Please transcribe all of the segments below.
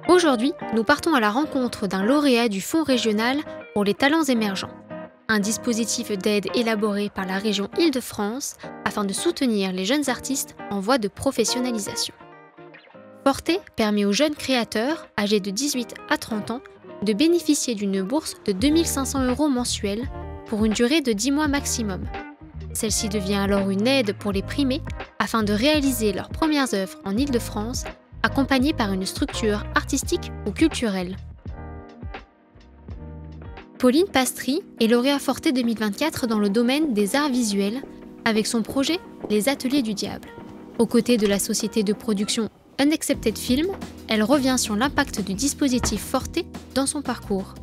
Aujourd'hui, nous partons à la rencontre d'un lauréat du Fonds régional pour les talents émergents, un dispositif d'aide élaboré par la région Île-de-France afin de soutenir les jeunes artistes en voie de professionnalisation. Forte permet aux jeunes créateurs, âgés de 18 à 30 ans, de bénéficier d'une bourse de 2 500 € mensuels pour une durée de 10 mois maximum. Celle-ci devient alors une aide pour les primés afin de réaliser leurs premières œuvres en Île-de-France, accompagnées par une structure artistique ou culturelle. Pauline Pastry est lauréat Forte 2024 dans le domaine des arts visuels avec son projet Les Ateliers du Diable. Aux côtés de la société de production Unaccepted Film, elle revient sur l'impact du dispositif Forte dans son parcours.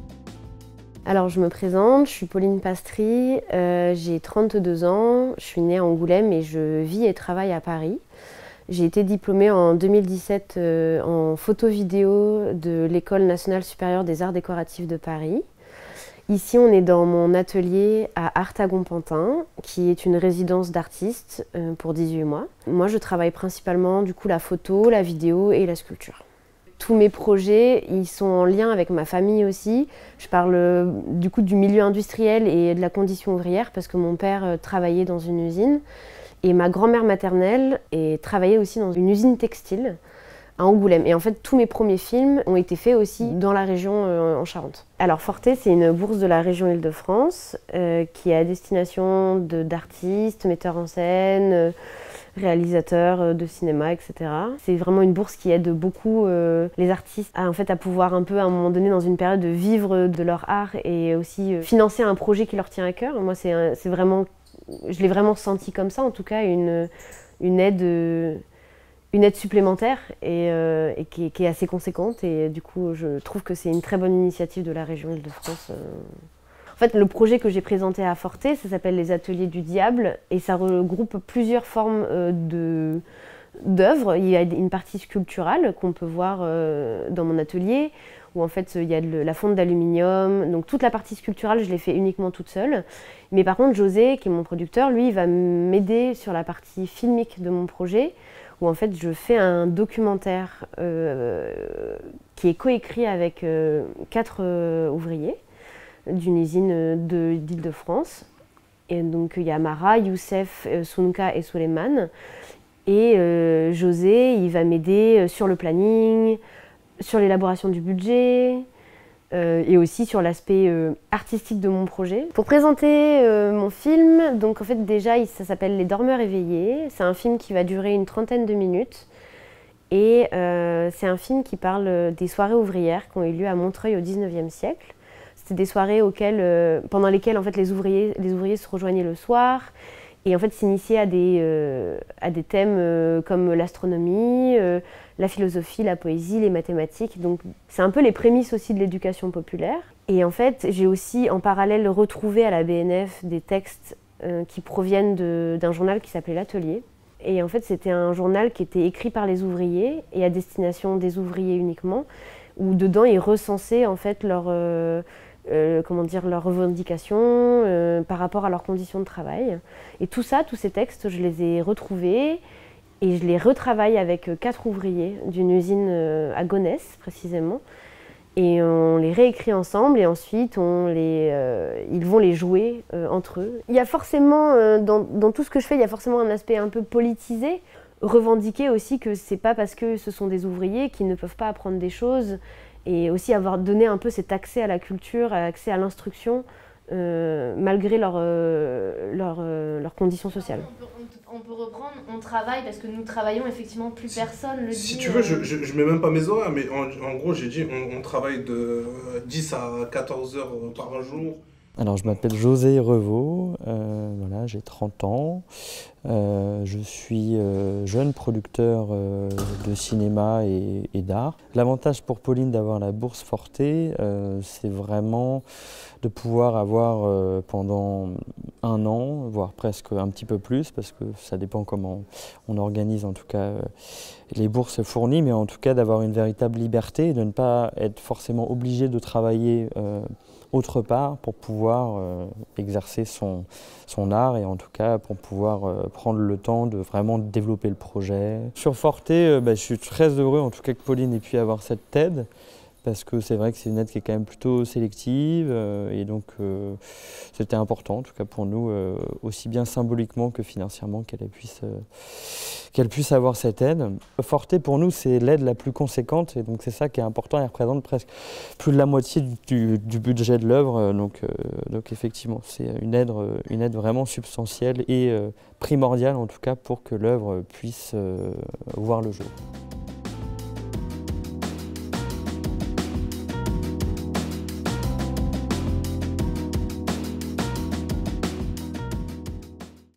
Alors je me présente, je suis Pauline Pastry, j'ai 32 ans, je suis née à Angoulême et je vis et travaille à Paris. J'ai été diplômée en 2017 en photo-vidéo de l'École nationale supérieure des arts décoratifs de Paris. Ici, on est dans mon atelier à Artagon-Pantin, qui est une résidence d'artistes pour 18 mois. Moi, je travaille principalement du coup la photo, la vidéo et la sculpture. Tous mes projets, ils sont en lien avec ma famille aussi. Je parle du coup du milieu industriel et de la condition ouvrière parce que mon père travaillait dans une usine. Et ma grand-mère maternelle travaillait aussi dans une usine textile à Angoulême. Et en fait, tous mes premiers films ont été faits aussi dans la région en Charente. Alors Forte, c'est une bourse de la région Île-de-France qui est à destination d'artistes, metteurs en scène, réalisateurs de cinéma, etc. C'est vraiment une bourse qui aide beaucoup les artistes à pouvoir un peu à un moment donné dans une période de vivre de leur art et aussi financer un projet qui leur tient à cœur. Moi, c'est vraiment, je l'ai vraiment senti comme ça, en tout cas, une aide supplémentaire et qui est assez conséquente. Et du coup, je trouve que c'est une très bonne initiative de la région Île-de-France. En fait, le projet que j'ai présenté à Forte, ça s'appelle les Ateliers du Diable et ça regroupe plusieurs formes d'œuvres. Il y a une partie sculpturale qu'on peut voir dans mon atelier où en fait il y a la fonte d'aluminium. Donc toute la partie sculpturale, je l'ai fait uniquement toute seule. Mais par contre, José, qui est mon producteur, lui, il va m'aider sur la partie filmique de mon projet où en fait je fais un documentaire qui est coécrit avec 4 ouvriers d'une usine d'Île-de-France. Et donc il y a Mara, Youssef, Sunka et Suleiman. Et José, il va m'aider sur le planning, sur l'élaboration du budget et aussi sur l'aspect artistique de mon projet. Pour présenter mon film, donc en fait déjà ça s'appelle Les Dormeurs éveillés. C'est un film qui va durer une 30aine de minutes. Et c'est un film qui parle des soirées ouvrières qui ont eu lieu à Montreuil au 19e siècle. C'était des soirées pendant lesquelles en fait, les ouvriers se rejoignaient le soir et en fait, s'initiaient à des thèmes comme l'astronomie, la philosophie, la poésie, les mathématiques. Donc c'est un peu les prémices aussi de l'éducation populaire. Et en fait, j'ai aussi en parallèle retrouvé à la BNF des textes qui proviennent d'un journal qui s'appelait L'Atelier. Et en fait, c'était un journal qui était écrit par les ouvriers et à destination des ouvriers uniquement, où dedans ils recensaient en fait leurs revendications par rapport à leurs conditions de travail. Et tout ça, tous ces textes, je les ai retrouvés et je les retravaille avec 4 ouvriers d'une usine à Gonesse précisément. Et on les réécrit ensemble et ensuite ils vont les jouer entre eux. Il y a forcément, dans tout ce que je fais, il y a forcément un aspect un peu politisé. Revendiquer aussi que c'est pas parce que ce sont des ouvriers qu'ils ne peuvent pas apprendre des choses et aussi avoir donné un peu cet accès à la culture, accès à l'instruction malgré leurs conditions sociales. On peut reprendre, on travaille parce que nous travaillons effectivement, plus personne le dit. Si tu veux, je mets même pas mes horaires, mais en gros, j'ai dit on travaille de 10 à 14 heures par jour. Alors, je m'appelle José Revaux, voilà, j'ai 30 ans. Je suis jeune producteur de cinéma et d'art. L'avantage pour Pauline d'avoir la bourse Forte, c'est vraiment de pouvoir avoir pendant 1 an, voire presque un petit peu plus, parce que ça dépend comment on organise en tout cas les bourses fournies, mais en tout cas d'avoir une véritable liberté et de ne pas être forcément obligé de travailler autre part pour pouvoir exercer son art et en tout cas pour pouvoir prendre le temps de vraiment développer le projet. Sur Forte, je suis très heureux en tout cas que Pauline ait pu avoir cette aide, parce que c'est vrai que c'est une aide qui est quand même plutôt sélective et donc c'était important en tout cas pour nous, aussi bien symboliquement que financièrement qu'elle puisse avoir cette aide. Forte pour nous c'est l'aide la plus conséquente et donc c'est ça qui est important, elle représente presque plus de la moitié du budget de l'œuvre, donc effectivement c'est une aide vraiment substantielle et primordiale en tout cas pour que l'œuvre puisse voir le jour.